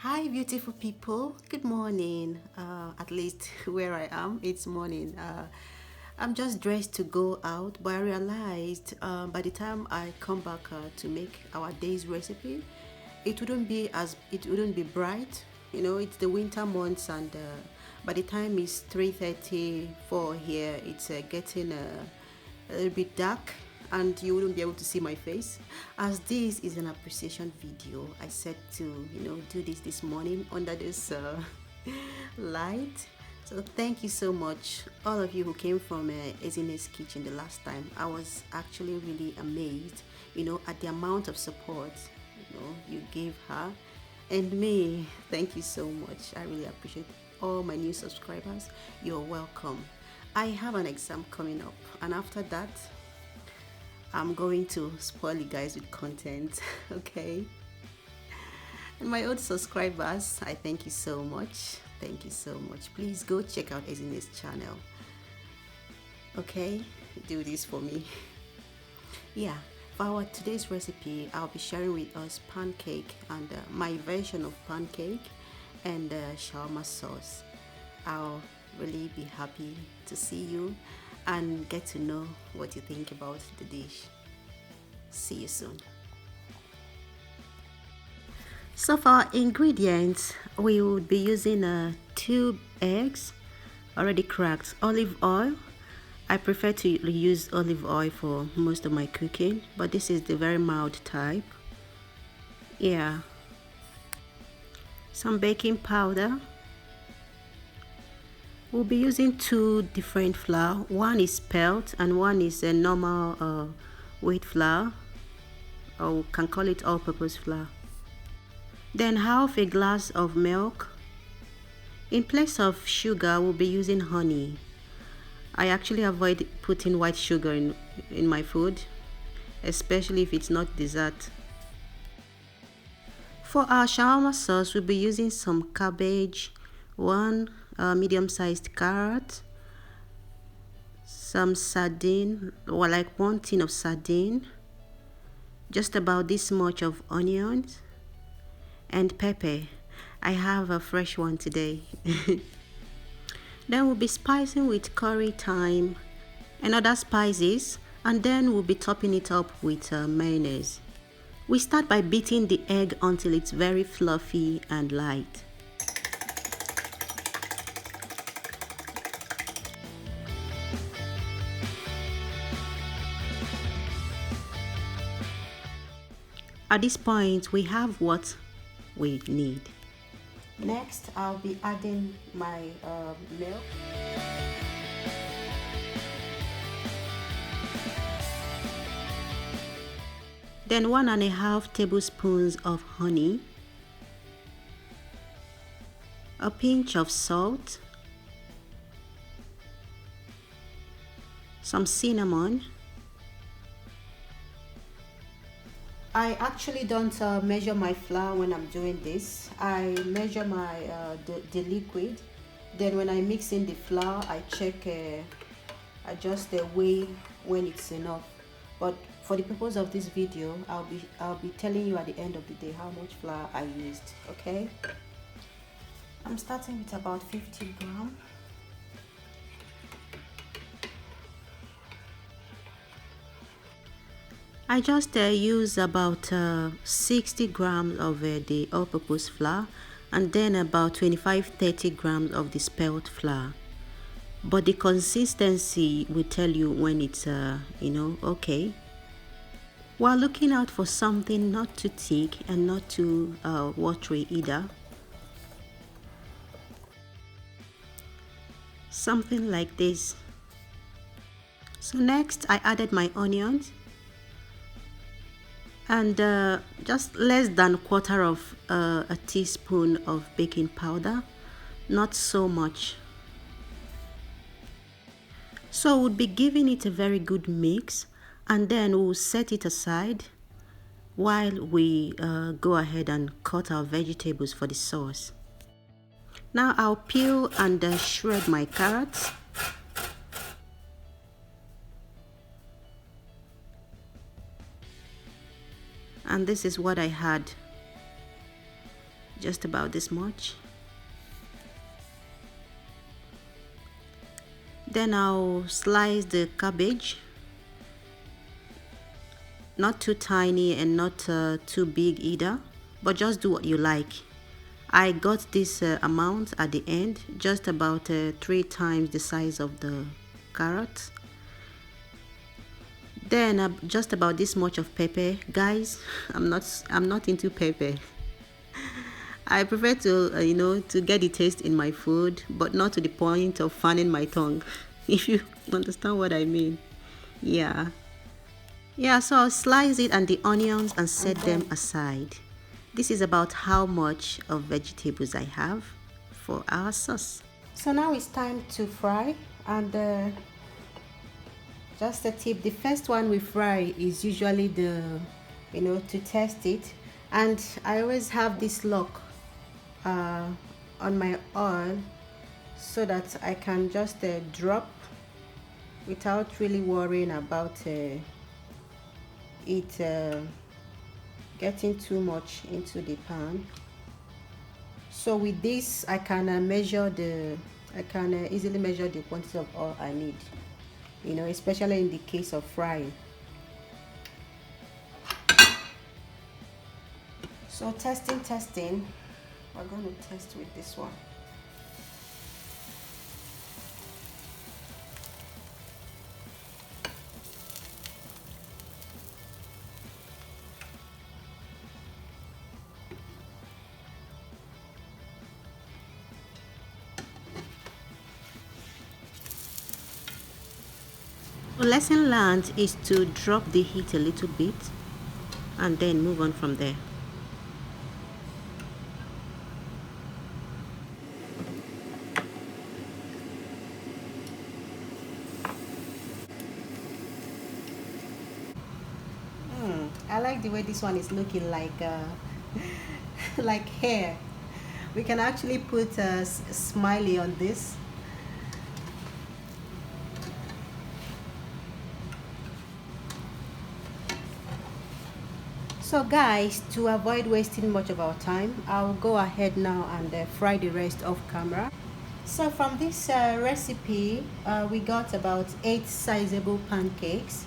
Hi, beautiful people. Good morning. At least where I am, it's morning. I'm just dressed to go out, but I realized by the time I come back to make our day's recipe, it wouldn't be bright. You know, it's the winter months, and by the time it's 3:34 here, it's getting a little bit dark, and you wouldn't be able to see my face. As this is an appreciation video, I said to do this morning under this light. So thank you so much, all of you who came from Ezine's kitchen the last time. I was actually really amazed, at the amount of support you gave her and me. Thank you so much. I really appreciate all my new subscribers. You're welcome. I have an exam coming up, and after that I'm going to spoil you guys with content. Okay, and my old subscribers, I thank you so much. Thank you so much. Please go check out Ezine's channel. Okay, do this for me. Yeah, for our today's recipe, I'll be sharing with us pancake and my version of pancake and shawarma sauce. I'll really be happy to see you and get to know what you think about the dish. See you soon. So for our ingredients, we would be using 2 eggs already cracked, olive oil. I prefer to use olive oil for most of my cooking, but this is the very mild type. Yeah, some baking powder. We'll be using 2 different flour. One is spelt and one is a normal wheat flour, or we can call it all-purpose flour. Then half a glass of milk. In place of sugar, we'll be using honey. I actually avoid putting white sugar in my food, especially if it's not dessert. For our shawarma sauce, we'll be using some cabbage, 1 medium-sized carrot, some sardine, or like 1 tin of sardine, just about this much of onions, and pepper. I have a fresh one today. Then we'll be spicing with curry, thyme, and other spices, and then we'll be topping it up with mayonnaise. We start by beating the egg until it's very fluffy and light. At this point, we have what we need. Next, I'll be adding my milk. Then 1.5 tablespoons of honey, a pinch of salt, some cinnamon. I actually don't measure my flour when I'm doing this. I measure my the liquid. Then when I mix in the flour, I check, I just weigh when it's enough. But for the purpose of this video, I'll be telling you at the end of the day how much flour I used. Okay. I'm starting with about 50 grams. I just use about 60 grams of the all-purpose flour, and then about 25-30 grams of the spelt flour. But the consistency will tell you when it's okay. While looking out for something not too thick and not too watery either. Something like this. So next I added my onions and just less than 1/4 of a teaspoon of baking powder, not so much. So we'll be giving it a very good mix, and then we'll set it aside while we go ahead and cut our vegetables for the sauce. Now I'll peel and shred my carrots. And this is what I had. just about this much. Then I'll slice the cabbage, not too tiny and not too big either, but just do what you like. I got this amount at the end, just about 3 times the size of the carrot. Then just about this much of pepper, guys. I'm not into pepper. I prefer to to get the taste in my food, but not to the point of fanning my tongue. If you understand what I mean. Yeah. Yeah, so I'll slice it and the onions and set them aside. This is about how much of vegetables I have for our sauce. So now it's time to fry, and just a tip, the first one we fry is usually to test it, and I always have this lock on my oil so that I can just drop without really worrying about it getting too much into the pan. So with this I can easily measure the quantity of oil I need, especially in the case of frying. So testing, we're going to test with this one. The lesson learned is to drop the heat a little bit and then move on from there. I like the way this one is looking like like hair. We can actually put a smiley on this. So guys, to avoid wasting much of our time, I'll go ahead now and fry the rest off camera. So from this recipe, we got about 8 sizable pancakes.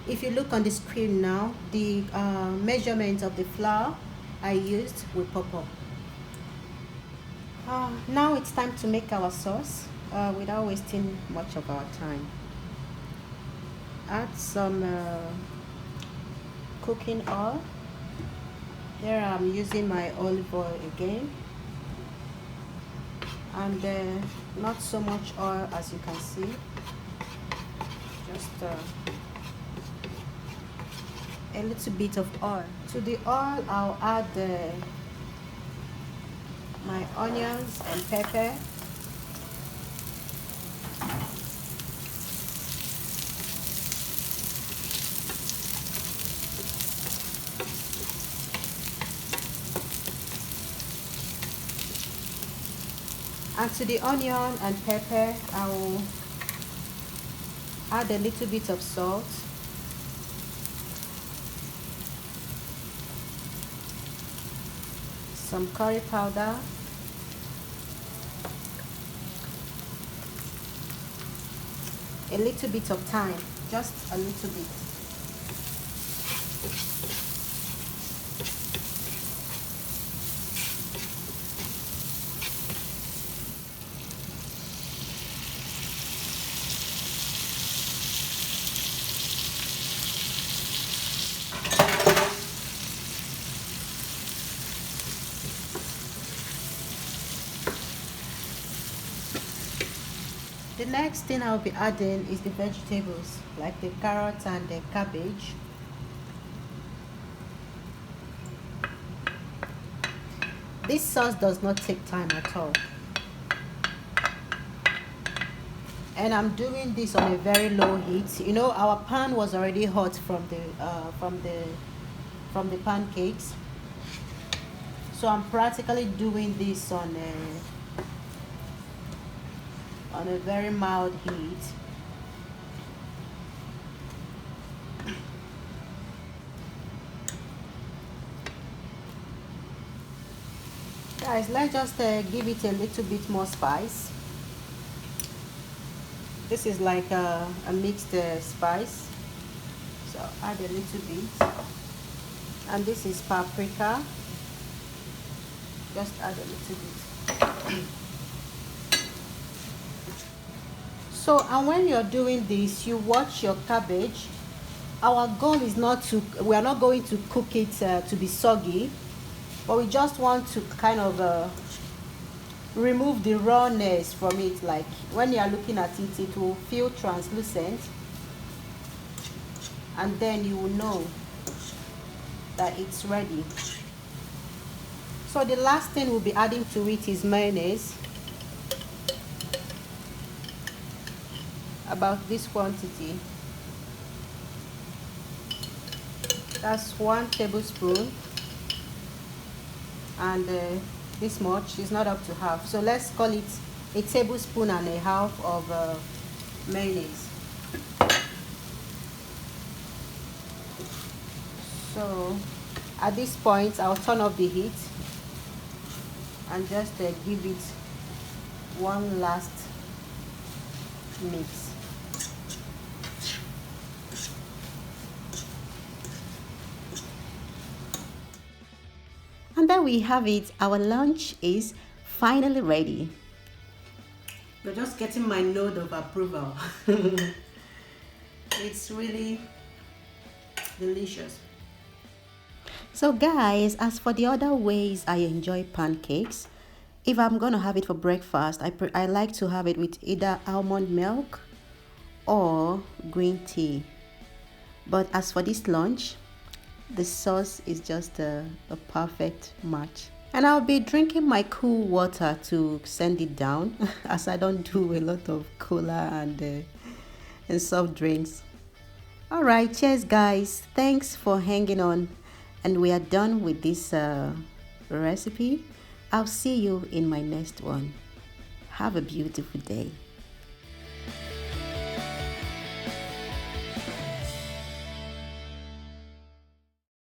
If you look on the screen now, the measurement of the flour I used will pop up. Now it's time to make our sauce without wasting much of our time. Add some cooking oil. Here I'm using my olive oil again, and not so much oil as you can see, just a little bit of oil. To the oil I'll add my onions and pepper, and to the onion and pepper I will add a little bit of salt, some curry powder, a little bit of thyme, just a little bit. The next thing I'll be adding is the vegetables, like the carrots and the cabbage. This sauce does not take time at all, and I'm doing this on a very low heat. Our pan was already hot from the pancakes, so I'm practically doing this on a very mild heat. Guys, let's just give it a little bit more spice. This is like a mixed spice, so add a little bit. And this is paprika, just add a little bit. So, and when you're doing this, you watch your cabbage. Our goal is not to, we are not going to cook it to be soggy, but we just want to kind of remove the rawness from it. Like when you are looking at it, it will feel translucent, and then you will know that it's ready. So the last thing we'll be adding to it is mayonnaise, about this quantity. That's 1 tablespoon, and this much is not up to half, so let's call it a tablespoon and a half of mayonnaise. So at this point I'll turn off the heat and just give it one last mix. And there we have it. Our lunch is finally ready. You're just getting my nod of approval. It's really delicious. So guys, as for the other ways I enjoy pancakes, if I'm gonna have it for breakfast, I like to have it with either almond milk or green tea. But as for this lunch, the sauce is just a perfect match. And I'll be drinking my cool water to send it down as I don't do a lot of cola and soft drinks. Alright, cheers guys. Thanks for hanging on. And we are done with this recipe. I'll see you in my next one. Have a beautiful day.